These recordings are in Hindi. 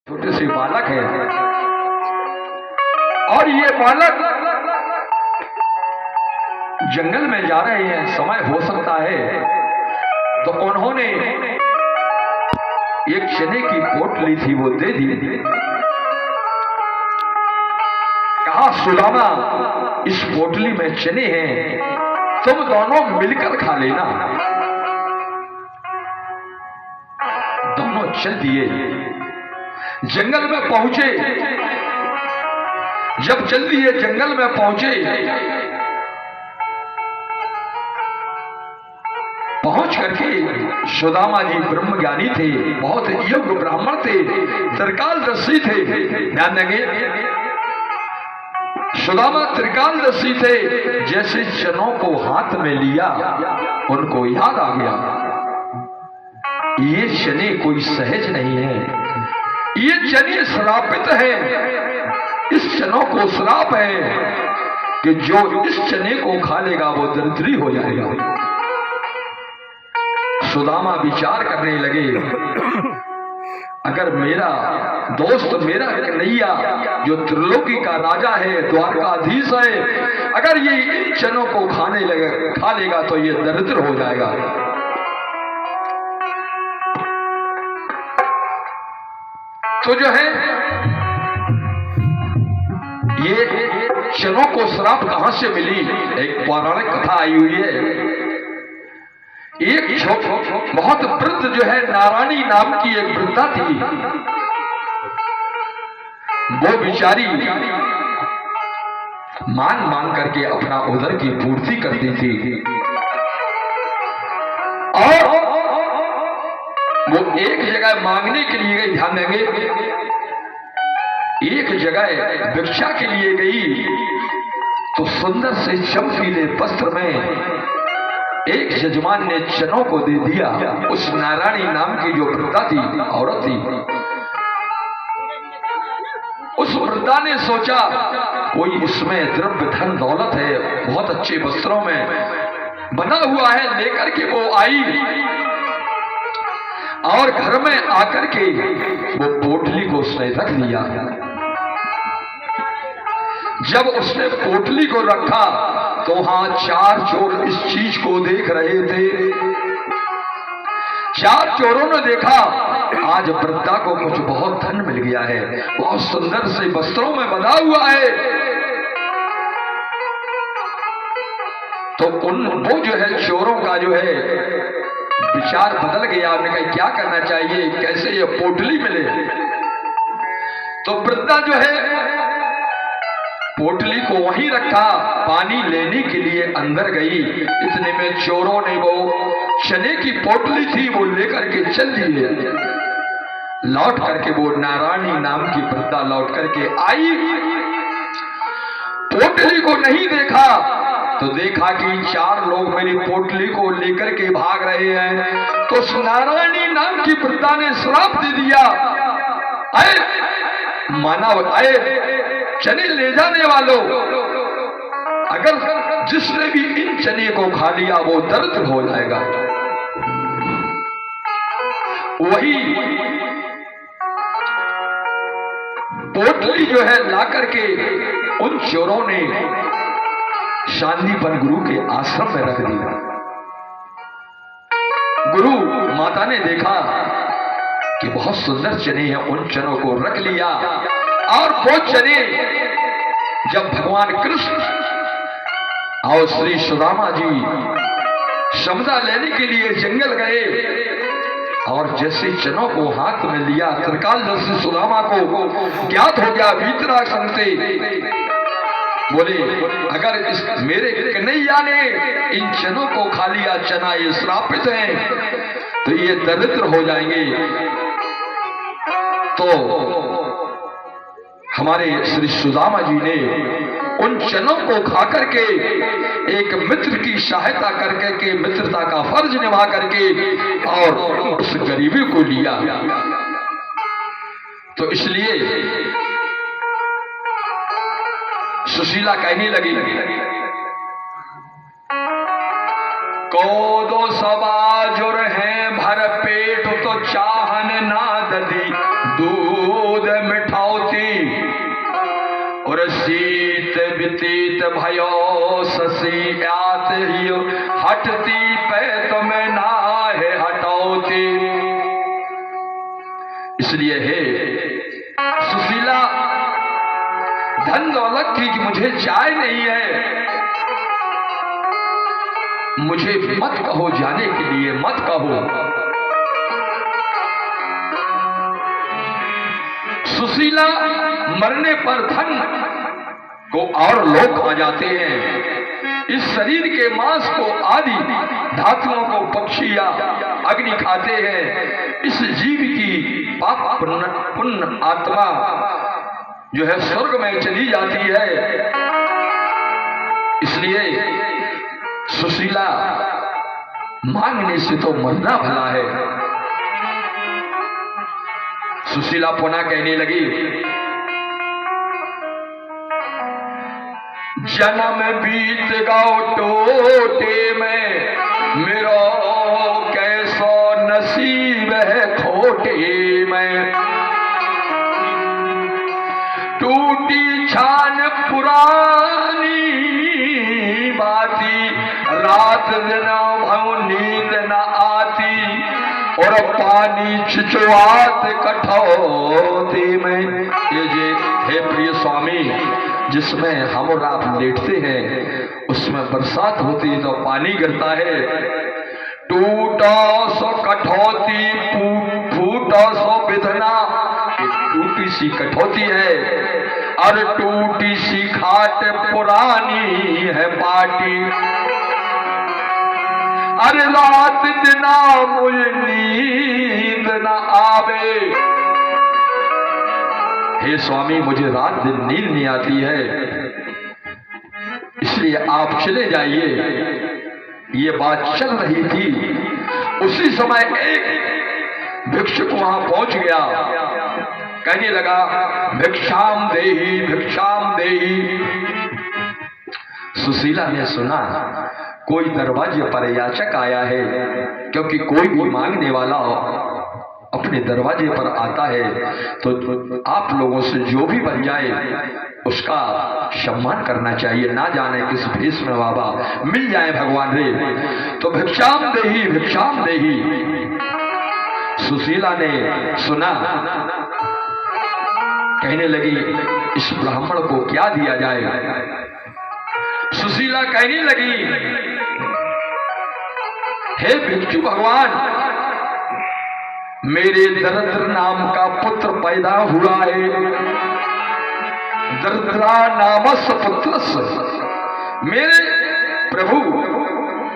छोटे से बालक है और ये बालक जंगल में जा रहे हैं, समय हो सकता है। तो उन्होंने एक चने की पोटली थी वो दे दी। कहा सुदामा इस पोटली में चने हैं, तुम दोनों मिलकर खा लेना। दोनों चल दिए, जंगल में पहुंचे। जब जल्दी ये जंगल में पहुंचे, पहुंच करके सुदामा जी ब्रह्मज्ञानी थे, बहुत योग्य ब्राह्मण थे, त्रिकालदर्शी थे। ध्यान देंगे, सुदामा त्रिकालदर्शी थे। जैसे चनों को हाथ में लिया, उनको याद आ गया ये चने कोई सहज नहीं है, ये चने श्रापित है। इस चनों को श्राप है कि जो इस चने को खा लेगा वो दरिद्री हो जाएगा। सुदामा विचार करने लगे, अगर मेरा दोस्त, मेरा कन्हैया जो त्रिलोकी का राजा है, द्वारकाधीश है, अगर ये इन चनों को खा लेगा तो ये दरिद्र हो जाएगा। तो जो है ये चनों को श्राप कहां से मिली? एक पौराणिक कथा आई हुई है। एक बहुत वृद्ध जो है नारायणी नाम की एक वृद्धा थी। वो बेचारी मांग करके अपना उदर की पूर्ति करती थी और वो एक जगह मांगने के लिए गई। ध्यान देंगे, एक जगह भिक्षा के लिए गई तो सुंदर से चमकीले वस्त्र में एक यजमान ने चनों को दे दिया। उस नारायणी नाम की जो वृद्धा थी, औरत थी, उस वृद्धा ने सोचा कोई इसमें द्रव्य धन दौलत है, बहुत अच्छे वस्त्रों में बना हुआ है, लेकर के वो आई और घर में आकर के वो पोटली को उसने रख दिया। जब उसने पोटली को रखा तो वहां चार चोर इस चीज को देख रहे थे। चार चोरों ने देखा आज वृद्धा को कुछ बहुत धन मिल गया है, बहुत सुंदर से वस्त्रों में बना हुआ है। तो वो जो है चोरों का जो है विचार बदल गया। उन्होंने कहा क्या करना चाहिए, कैसे ये पोटली मिले? तो वृद्धा जो है पोटली को वहीं रखा, पानी लेने के लिए अंदर गई। इतने में चोरों ने वो चने की पोटली थी वो लेकर के चल दिए। लौट करके वो नारायणी नाम की वृद्धा लौट करके आई, पोटली को नहीं देखा तो देखा कि चार लोग मेरी पोटली को लेकर के भाग रहे हैं। तो उस नारायणी नाम की वृद्धा ने श्राप दे दिया, अरे मानव, अरे चने ले जाने वालों, अगर जिसने भी इन चने को खा लिया वो दरिद्र हो जाएगा। वही पोटली जो है लाकर के उन चोरों ने शांतिवन गुरु के आश्रम में रख दिया। गुरु माता ने देखा कि बहुत सुंदर चने हैं, उन चनों को रख लिया और वो चने जब भगवान कृष्ण और श्री सुदामा जी समझा लेने के लिए जंगल गए और जैसे चनों को हाथ में लिया, त्रिकालदर्शी सुदामा को ज्ञात हो गया वीतराग से। बोले अगर इस मेरे कन्हैया ने इन चनों को खा लिया, चना ये श्रापित हैं, तो ये दरिद्र हो जाएंगे। तो हमारे श्री सुदामा जी ने उन चनों को खा करके एक मित्र की सहायता करके के मित्रता का फर्ज निभा करके और उस गरीबी को लिया। तो इसलिए सुशीला कहने लगी, को दो सबाजुर हैं भर पेट तो चाहन ना ददी दूर दूध मिठावती और शीत व्यतीत भयो शशि आत ही हटती पैत में ना है हटौती। इसलिए है सुशीला, धन दौलत की कि मुझे चाय नहीं है, मुझे मत कहो जाने के लिए, मत कहो। सुशीला मरने पर धन को और लोग खा जाते हैं, इस शरीर के मांस को आदि धातुओं को पक्षी या अग्नि खाते हैं। इस जीव की पाप पुण्य आत्मा जो है स्वर्ग में चली जाती है। इसलिए सुशीला, मांगने से तो मरना भला है। सुशीला पुनः कहने लगी, जन्म बीत गौ टोटे में, मेरो कैसो नसीब है खोटे में। टूटी छान पुरानी बाती, रात दिन भव नींद न आती, और पानी छिछुआत कठौती में। ये जे हे प्रिय स्वामी, जिसमें हम और आप लेटते हैं उसमें बरसात होती है तो पानी गिरता है। टूटा सो कठौती फूटा सो विधना, टूटी सी कठौती है और टूटी सी खाट पुरानी है पाटी। अरे रात दिना मुझे नींद न आवे, हे स्वामी मुझे रात दिन नींद नहीं आती है, इसलिए आप चले जाइए। ये बात चल रही थी, उसी समय एक भिक्षुक वहां पहुंच गया, कहने लगा भिक्षाम देहि भिक्षाम देहि। सुशीला ने सुना कोई दरवाजे पर याचक आया है, क्योंकि कोई भी मांगने वाला अपने दरवाजे पर आता है तो आप लोगों से जो भी बन जाए उसका सम्मान करना चाहिए। ना जाने किस भेष में बाबा मिल जाए भगवान रे। तो भिक्षाम देहि भिक्षाम देहि। सुशीला ने सुना, कहने लगी इस ब्राह्मण को क्या दिया जाए। सुशीला कहने लगी, हे भिक्षु भगवान, मेरे दरिद्र नाम का पुत्र पैदा हुआ है। दरिद्रा नामस पुत्रस, मेरे प्रभु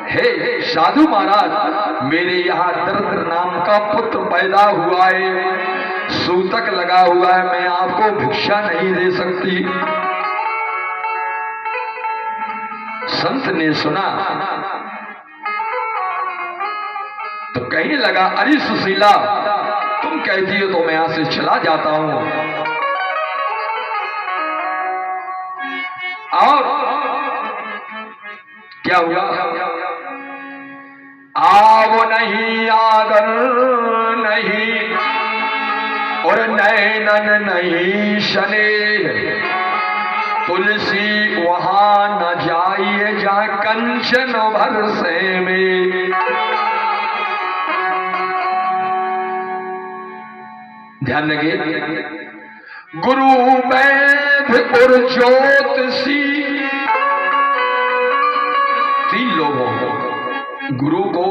हे साधु महाराज, मेरे यहाँ दरिद्र नाम का पुत्र पैदा हुआ है, सूतक लगा हुआ है, मैं आपको भिक्षा नहीं दे सकती। संत ने सुना तो कहने लगा, अरे सुशीला, तुम कहती हो तो मैं यहां से चला जाता हूं। और क्या हुआ, आओ नहीं आदर नहीं और नैनन नहीं शने, तुलसी वहां न जाइए जहां कंचन भरसे में। ध्यान लगे, गुरु वैद्य और ज्योतिषी, तीन लोगों को, गुरु को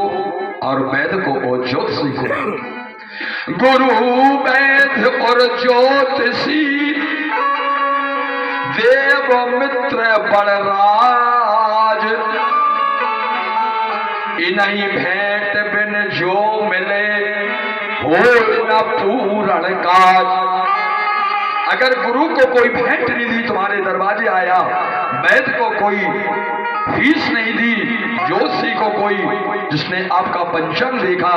और वैद्य को और ज्योतिषी को। गुरु वैद्य और ज्योतिषी, देव मित्र बलराज, इन्हीं भेंट बिन जो मिले हो न पूर्ण काज। अगर गुरु को कोई भेंट नहीं दी, तुम्हारे दरवाजे आया, वैद्य को कोई फीस नहीं दी, ज्योतिषी को कोई जिसने आपका पंचांग देखा,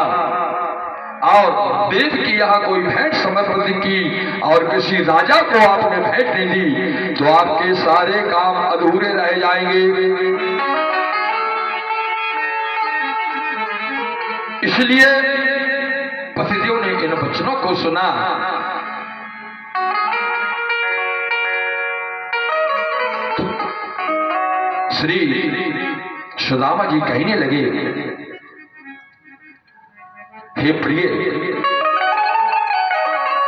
और देव की यहाँ कोई भेंट समर्पित की, और किसी राजा को आपने भेंट नहीं दी, तो आपके सारे काम अधूरे रह जाएंगे। इसलिए पतिदेव ने इन वचनों को सुना श्री सुदामा जी कहने लगे, हे प्रिय,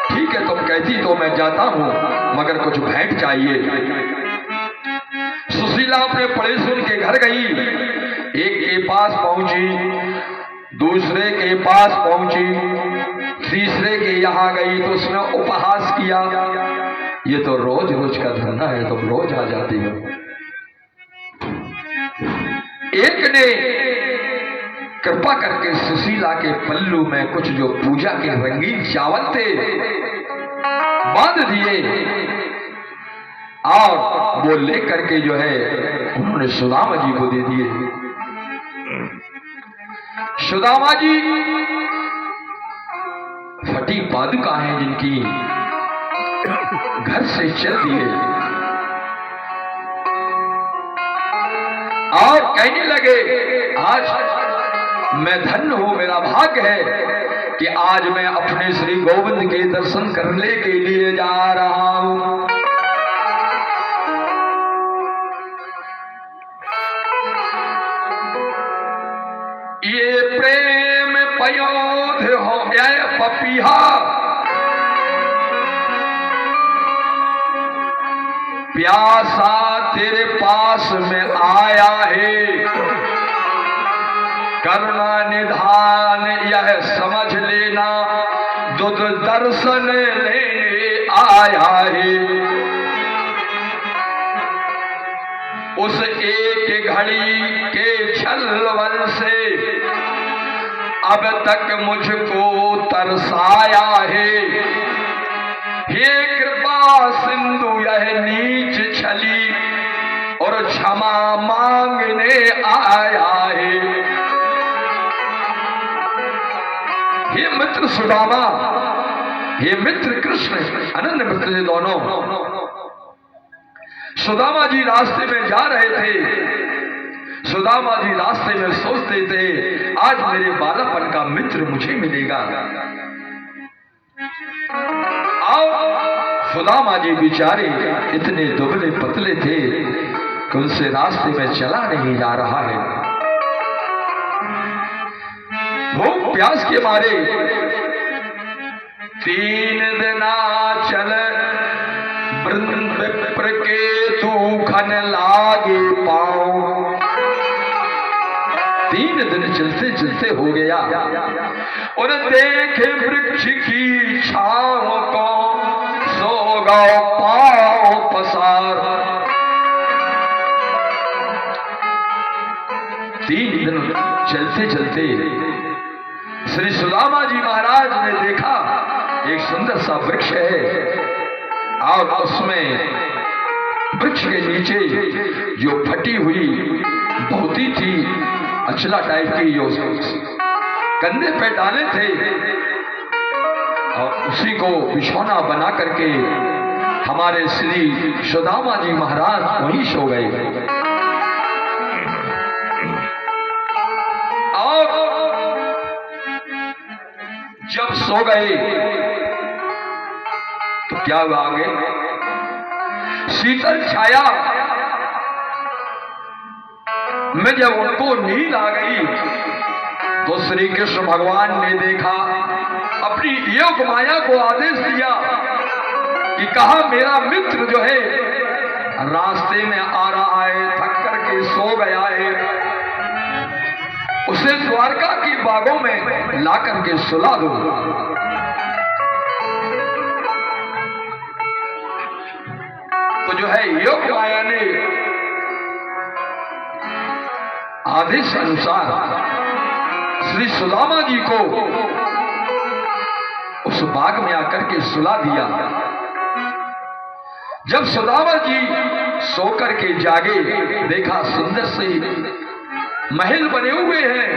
ठीक है तुम कहती तो मैं जाता हूं, मगर कुछ भेंट चाहिए। सुशीला अपने पड़ोसन के घर गई, एक के पास पहुंची, दूसरे के पास पहुंची, तीसरे के यहां गई तो उसने उपहास किया, ये तो रोज रोज का धंधा है, तुम रोज आ जाती हो। एक ने कृपा करके सुशीला के पल्लू में कुछ जो पूजा के रंगीन चावल थे बांध दिए और वो लेकर के जो है उन्होंने सुदामा जी को दे दिए। सुदामा जी फटी पादुका हैं जिनकी, घर से चल दिए और कहने लगे, आज मैं धन्य हूं, मेरा भाग्य है कि आज मैं अपने श्री गोविंद के दर्शन करने के लिए जा रहा हूं। ये प्रेम पयोध हो गया पपीहा, प्यासा तेरे पास में आया है, करुणा निधान यह समझ लेना, दुध दर्शन लेने आया है। उस एक घड़ी के छलवल से अब तक मुझको तरसाया है, हे कृपा सिंधु यह नीच छली और क्षमा मांगने आया है। हे मित्र सुदामा, हे मित्र कृष्ण, अनन्य मित्र थे दोनों। सुदामा जी रास्ते में जा रहे थे, सुदामा जी रास्ते में सोचते थे आज मेरे बालापन का मित्र मुझे मिलेगा। और सुदामा जी बेचारे इतने दुबले पतले थे कि उनसे रास्ते में चला नहीं जा रहा है। भूख प्यास के मारे 3 दिन चल वृंद विप्र के तूखन लागे पाऊं। 3 दिन चलते चलते हो गया और देखे वृक्ष की छांव को, सो गौ पाओ पसार। 3 दिन चलते चलते श्री सुदामा जी महाराज ने देखा एक सुंदर सा वृक्ष है और उसमें वृक्ष के नीचे जो फटी हुई धोती थी, अचला टाइप की, जो कंधे पे डाले थे, और उसी को बिछौना बना करके हमारे श्री सुदामा जी महाराज वहीं सो गए। और जब सो गए तो क्या हुआ आगे? शीतल छाया में जब उनको नींद आ गई तो श्री कृष्ण भगवान ने देखा, अपनी योग माया को आदेश दिया कि कहा मेरा मित्र जो है रास्ते में आ रहा है, थक करके सो गया है, उसे द्वारका की बागों में ला करके सुला दो। तो जो है योग माया ने आदेश अनुसार श्री सुदामा जी को उस बाग में आकर के सुला दिया। जब सुदामा जी सोकर के जागे, देखा सुंदर से महल बने हुए हैं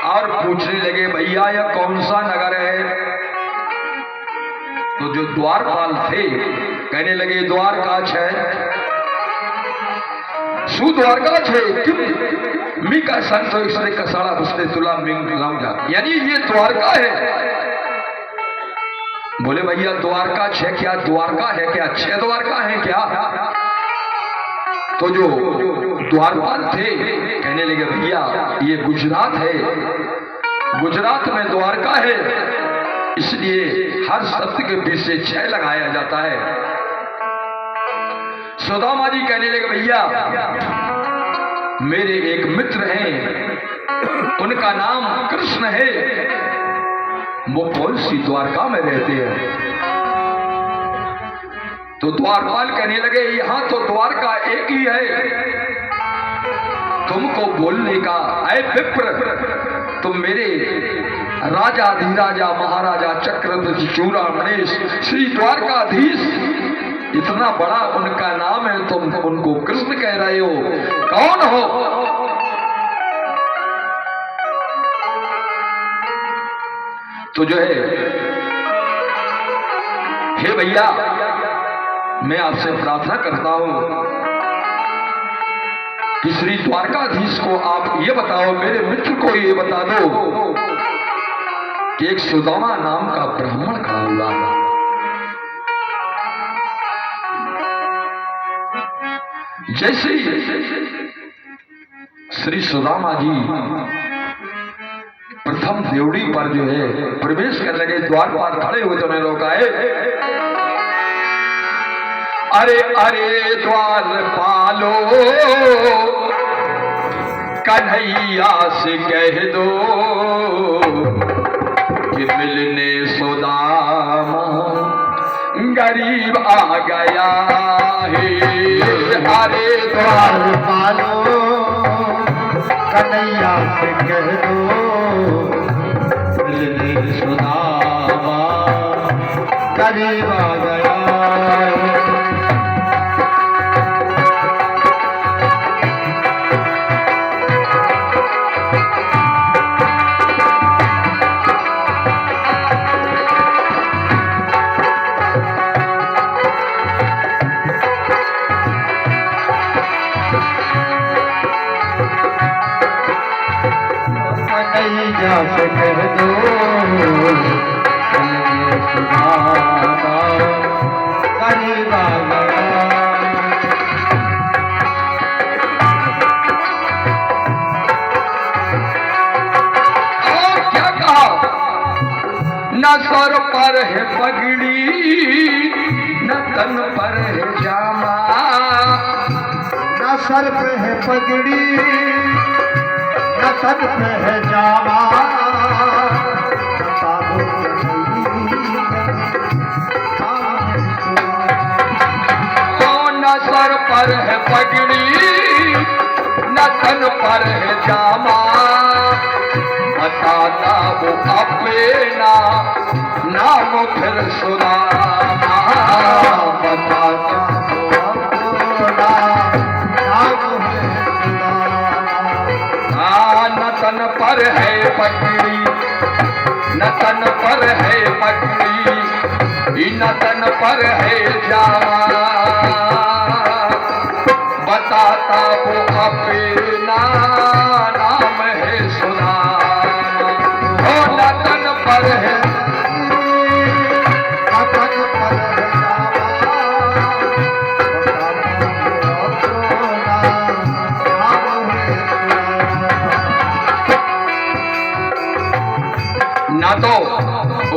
और पूछने लगे भैया यह कौन सा नगर है? तो जो द्वारपाल थे कहने लगे द्वारका है, सुद्वारका है, क्यों मी का संत हो इसने कसाड़ा उसने तुला मिंग लाऊंगा, यानी ये द्वारका है। बोले भैया द्वारका है क्या? द्वारका है क्या? 6 द्वारका है क्या? तो जो द्वारपाल थे कहने लगे भैया ये गुजरात है, गुजरात में द्वारका है, इसलिए हर शब्द के पीछे 6 लगाया जाता है। सुदामा जी कहने लगे भैया मेरे एक मित्र हैं, उनका नाम कृष्ण है, वो कौन सी द्वारका में रहते हैं। तो द्वारपाल कहने लगे यहां तो द्वारका एक ही है, तुमको बोलने का ऐ विप्र, तुम मेरे राजा धीराजा महाराजा चक्रवर्ती चूड़ामणि श्री द्वारकाधीश, इतना बड़ा उनका नाम है, तुम उनको कृष्ण कह रहे हो, कौन हो। तो जो है हे भैया मैं आपसे प्रार्थना करता हूं कि श्री द्वारकाधीश को आप ये बताओ, मेरे मित्र को ये बता दो कि एक सुदामा नाम का ब्राह्मण खड़ा हुआ है। जैसे ही श्री सुदामा जी प्रथम देवड़ी पर जो है प्रवेश करने लगे, द्वार पर खड़े हुए तो लोग आए, अरे अरे द्वार पालो कन्हैया से कह दो कि मिलने सुदामा गरीब आ गया है। अरे द्वार पालो कन्हैया से कह दो मिलने सुदामा गरीब आ गया। कन्हैया से कह दो सुदामा गरीब आ गया। और क्या कहा, न सर पर है पगड़ी न तन पर है जामा, न सर पे है पगड़ी न तन पे है जामा, बता दो न सर पर है पगड़ी न तन पर है जामा, बताता वो अपना नाम फिर सुदामा, बताता वो अपना नाम है सुदामा। न तन पर है पगड़ी न तन पर है पगड़ी न तन पर है जामा, बताता वो अपना नाम है सुदामा। हो न तन पर है ना तो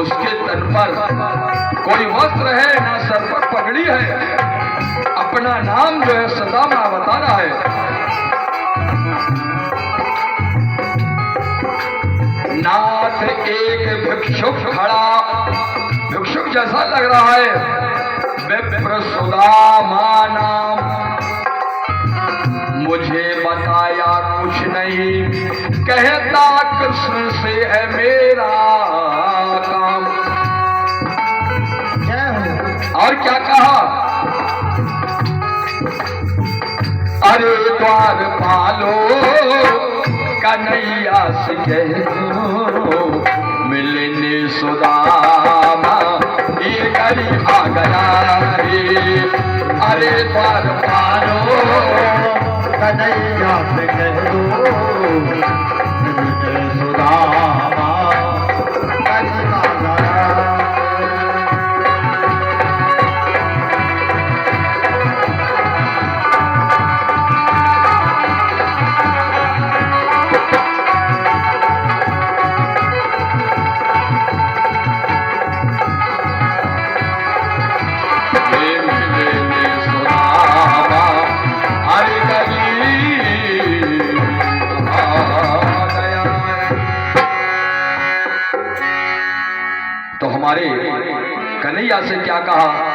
उसके तन पर कोई वस्त्र है ना सर पर पगड़ी है, अपना नाम जो है सुदामा बता रहा है। नाथ एक भिक्षुक खड़ा, भिक्षुक जैसा लग रहा है, विप्र सुदामा नाम, मुझे बताया कुछ नहीं, कहता कृष्ण से है मेरा काम। और क्या कहा, अरे द्वार पालो कन्हैया से कह दो मिलने सुदामा ये गरीब आ गया रे। अरे द्वार पालो कन्हैया से कह दो मिलने सुदामा गरीब आ गया। कन्हैया से क्या कहा।